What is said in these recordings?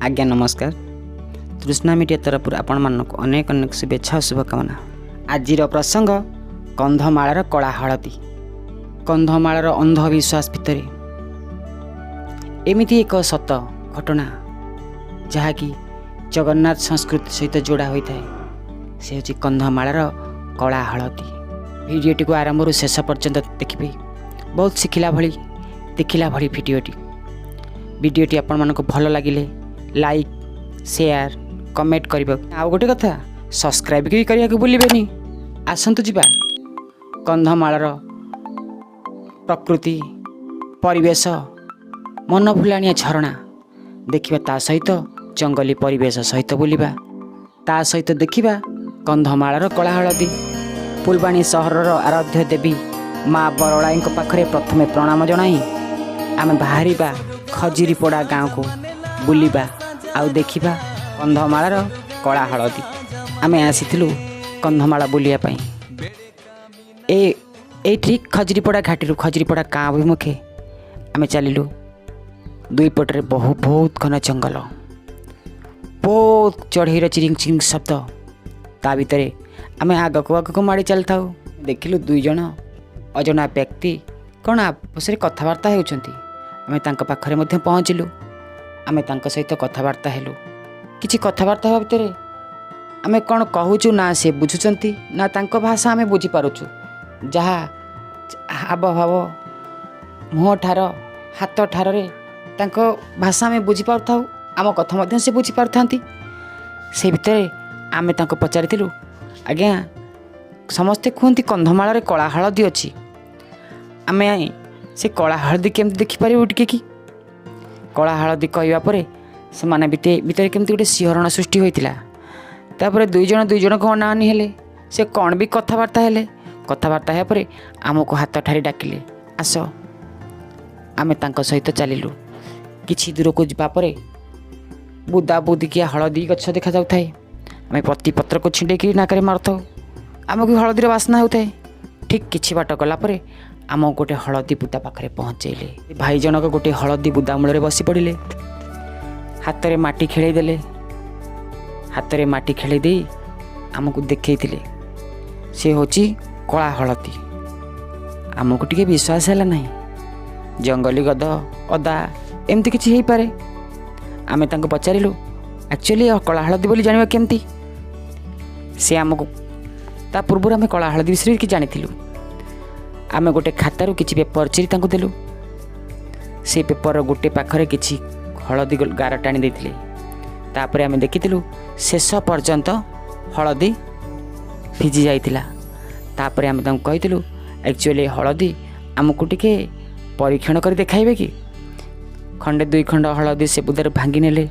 आज्ञा नमस्कार। तृष्णा मीडिया तरफ आपण मानक अनेक अनेक शुभेच्छा और शुभकामना। आज प्रसंग कंधमालार कला हलदी। कंधमालार अंधविश्वास भितर एमिति एक सत घटना जहाँकि जगन्नाथ संस्कृति सहित जोड़ा होता है। से हूँ कंधमालार कला हलदी। भिडियोटी को आरंभ शेष पर्यंत देखिए। बहुत शिखिला भली देखिला भली भिडियोटी आपण मानक भल लगिले लाइक शेयर कमेंट करबा। आ गोटे कथा सब्सक्राइब भी करिया को भूलिबेनी। आसंतु जिबा कंधमालार प्रकृति परिवेश मन भुलाणिया झरणा देखिबा, ता सहित जंगली परिवेश सहित बुलिबा, ता सहित देखिबा कंधमालार कला हलदी। फुलबाणी सहरर आराध्य देवी माँ बरलाई पाखरे प्रथमे प्रणाम जनाई आमे बाहरिबा खजुरीपड़ा गाँव को बुलिबा आउ देखिबा कंधमालार कला हलदी। आमे आसीथिलु कंधमाला बुलिया पई। एठी खजुरीपड़ा घाटी खजुरीपड़ा गाँव अभिमुखे आमे चलिलु। दुई पटरे बहुत घन जंगल, बहुत चढ़ईर चिरिंग चिरिंग शब्द। ता भितरे आमे आगक माड़ी चली था। देखिलु दुई जन अजना व्यक्ति कौन आपस कथबार्ता होउछंती। आमे तांका पाखरे मध्य पहुँचलु। आमे तांका सहित कथबार्ता हेलु। किछि कथबार्ता हेबा भितरे आमे कौन कहूचु ना से बुझुचंती ना तांका भाषा आमे बुझी पारुचु। जहा हाव भाव मुह ठार हाथ ठार रे तांका भाषा आमे बुझी पारथाउ, आम कथा मध्य से बुझी पारथांती। से भितरे आमे तांका पचारिथिलु, आज्ञा समस्ते कहते कंधमालार कला हलदी अच्छी, आमे से कला हलदी केमती देखिपारू टिके कि। कला हलदी कहवा पर से माने भितर केमती गोटे सिहरण सृष्टि होता। तापर दुई जन को अनाअनी हेले। से कौन भी कथबार्ता हेले। कथबार्ता है पर आमको हाथ ठारी डाकिले, आस। आमे तांको सहित चलिलु। किछि दूर को जिबा परे बुदा बुदिकिया हलदी गछ देखा जाउ थाए। आमे पत्ती पत्र को छिंडेकी नाकरे मारथाउ। आमको हलदीर बास्ना होता। ठीक किछि बाट गला परे आम गोटे हलदी बुदा पाखरे पहुँचेले। भाई जनक गोटे हलदी बुदा मूल बसी पड़े। हाथ में माटी खेल देले। हाथ में माटी खेल दे आमको देखते से हूँ कला हलदी। आमको टिके विश्वास है ना। जंगली गद अदा एमती किसी हो पारे। आमे तांको पचारिलु एक्चुअली कला हलदी बोली जानिबा केमती। से आमको ता पूर्व आम कला हलदी विषय कि जानी। आमे गोटे खातारू किछि पेपर चिरी तांको देलु। से पेपर गोटे पाखरे किछि हलदी गार टाणी देथिले। तापरे आमे देखिथिलु शेष पर्यंत हलदी भिजी जाइतिला। तापरे आमे तांको कहिथिलु एक्चुअली हलदी आमको टिके परीक्षण कर देखाइबे कि। खंडे दुई खंड हलदी से बुदार भांगी नेले।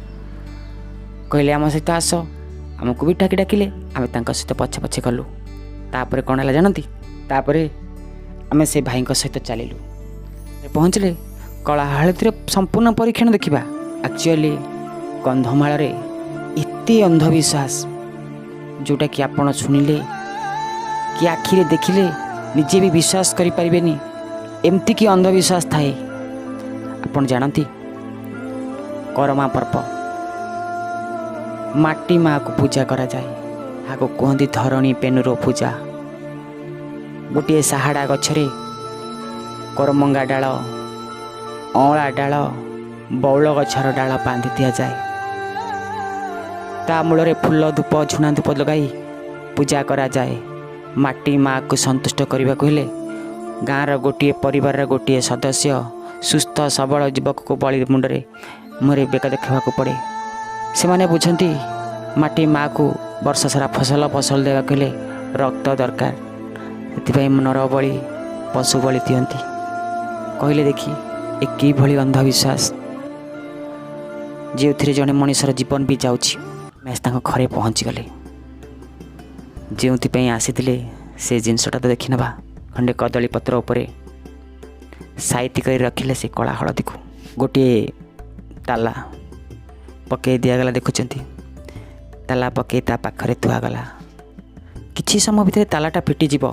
कहले आम सहित आस। आमको भी ठाकी डाकिले। आमे तांको सहित पछे पछे गलु। तापरे कोन हला जानती। तापरे आमे से भाई सहित चलिलु। पहुँचले कला हलदीर संपूर्ण परीक्षण देखा। एक्चुअली कंधमालारे एते अंधविश्वास जोटा कि आपण शुणिले कि आखिरे देखिले निजे भी विश्वास करि परिबेनी। एमती कि अंधविश्वास थाए। आपण जानती करमा पर्व माटी माँ को पूजा करा जाए। हाको कहती धरणी पेनुरो पूजा। गोटे साहाड़ा गछरे करमंगा डाल अँला डाल बौल गछर डाल बांधि दि जाए। ता मूल फूल धूप झुणा धूप लगाई पूजा करा जाए। माटी माँ को संतुष्ट करने को हेले गाँवर गोटे परिवार गोटे सदस्य सुस्थ सबल युवक को बलि मुंडे मुहरे बेक देखा पड़े। से माने बुझंती माटी माँ को वर्ष सारा फसल देवा हेले रक्त दरकार। से नर बलि पशु बलि दियंती। कहले देखी ए कि भली अंधविश्वास जो थे जड़े मनीषर जीवन भी जाऊँगी। घरे पहुँची गले जो आसी से जिनसटा तो देखी नवा। खंडे कदली पत्र उपरे साइती कर रखिले से कला हलदी को। गोटे ताला पकई दिगला। देखुंत ताला पकई ता पाखरे थुआगला। किछि समय भितर तालाटा फिटिଯିब।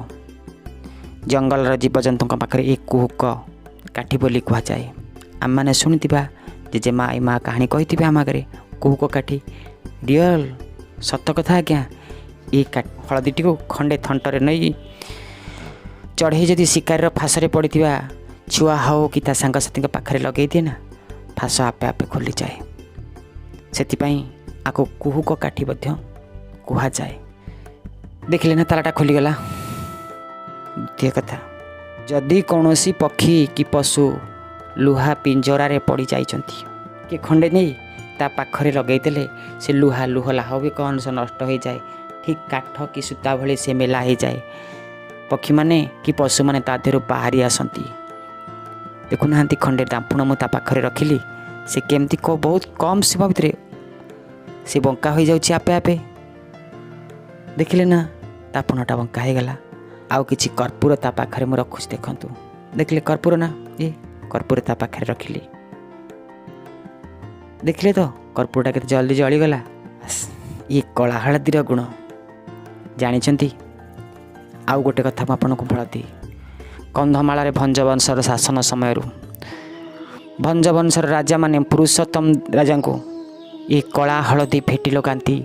जंगलर जीवजंतु पाखरे एक कुहुक काठी बोली कहुए। आम मैंने शुणिथिबा जेजे माँ कहानी कही आम आगे କୁହୁକ କାଠି। ରିଅଲ୍ ସତ କଥା ଆଜ୍ଞା। ଏ ହଳଦୀଟିକୁ ଖଣ୍ଡେ ଥଣ୍ଟରେ ନେଇ ଚଢ଼େଇ ଯଦି ଶିକାରୀର ଫାଶରେ ପଡ଼ିଥିବା ଛୁଆ ହେଉ କି ତା ସାଙ୍ଗସାଥୀଙ୍କ ପାଖରେ ଲଗେଇ ଦିଏ ନା, ଫାଶ ଆପେ ଆପେ ଖୋଲିଯାଏ। ସେଥିପାଇଁ ଆକୁ କୁହୁକ କାଠି ମଧ୍ୟ କୁହାଯାଏ। ଦେଖିଲେ ନା ତାଲାଟା ଖୋଲିଗଲା। ଦ୍ୱିତୀୟ କଥା, ଯଦି କୌଣସି ପକ୍ଷୀ କି ପଶୁ ଲୁହା ପିଞ୍ଜରାରେ ପଡ଼ି ଯାଇଛନ୍ତି, କିଏ ଖଣ୍ଡେ ନେଇ ତା ପାଖରେ ଲଗେଇଦେଲେ ସେ ଲୁହଲାହବିକ ଅଂଶ ନଷ୍ଟ ହୋଇଯାଏ। ଠିକ୍ କାଠ କି ସୂତା ଭଳି ସେ ମେଲା ହୋଇଯାଏ। ପକ୍ଷୀମାନେ କି ପଶୁମାନେ ତା ଦେହରୁ ବାହାରି ଆସନ୍ତି। ଦେଖୁନାହାନ୍ତି, ଖଣ୍ଡେ ଦାମ୍ପୁଣ ମୁଁ ତା ପାଖରେ ରଖିଲି, ସେ କେମିତି ବହୁତ କମ୍ ସମୟ ଭିତରେ ସେ ବଙ୍କା ହୋଇଯାଉଛି ଆପେ ଆପେ। ଦେଖିଲେ ନା, ଦାମ୍ପୁଣଟା ବଙ୍କା ହୋଇଗଲା। ଆଉ କିଛି କର୍ପୂର ତା ପାଖରେ ମୁଁ ରଖୁଛି, ଦେଖନ୍ତୁ। ଦେଖିଲେ କର୍ପୂର ନା, କର୍ପୂର ତା ପାଖରେ ରଖିଲି। ଦେଖିଲେ ତ କର୍ପୂରଟା କେତେ ଜଲ୍ଦି ଜଳିଗଲା। ଇଏ କଳା ହଳଦୀର ଗୁଣ। ଜାଣିଛନ୍ତି, ଆଉ ଗୋଟେ କଥା ମୁଁ ଆପଣଙ୍କୁ ଭଳତି। କନ୍ଧମାଳରେ ଭଞ୍ଜବଂଶର ଶାସନ ସମୟରୁ ଭଞ୍ଜବଂଶର ରାଜାମାନେ ପୁରୁଷୋତ୍ତମ ରାଜାଙ୍କୁ ଏ କଳା ହଳଦୀ ଭେଟି ଲଗାନ୍ତି।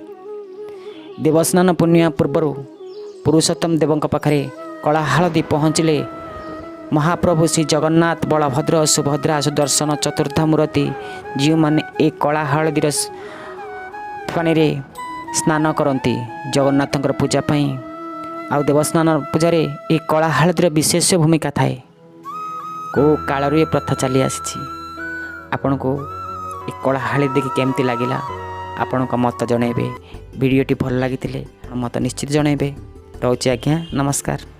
ଦେବସ୍ନାନ ପୂର୍ଣ୍ଣିମା ପୂର୍ବରୁ ପୁରୁଷୋତ୍ତମ ଦେବଙ୍କ ପାଖରେ କଳା ହଳଦୀ ପହଞ୍ଚିଲେ ମହାପ୍ରଭୁ ଶ୍ରୀ ଜଗନ୍ନାଥ, ବଳଭଦ୍ର, ସୁଭଦ୍ରା, ସୁଦର୍ଶନ ଚତୁର୍ଦ୍ଧା ମୂର୍ତ୍ତି ଯେଉଁମାନେ ଏ କଳା ହଳଦୀର ପାଣିରେ ସ୍ନାନ କରନ୍ତି ଜଗନ୍ନାଥଙ୍କର ପୂଜା ପାଇଁ। ଆଉ ଦେବସ୍ନାନ ପୂଜାରେ ଏ କଳା ହଳଦୀର ବିଶେଷ ଭୂମିକା ଥାଏ। କେଉଁ କାଳରୁ ଏ ପ୍ରଥା ଚାଲି ଆସିଛି। ଆପଣଙ୍କୁ ଏ କଳା ହଳଦୀ ଦେଖି କେମିତି ଲାଗିଲା ଆପଣଙ୍କ ମତ ଜଣାଇବେ। ଭିଡ଼ିଓଟି ଭଲ ଲାଗିଥିଲେ ମତ ନିଶ୍ଚିତ ଜଣାଇବେ। ରହୁଛି ଆଜ୍ଞା, ନମସ୍କାର।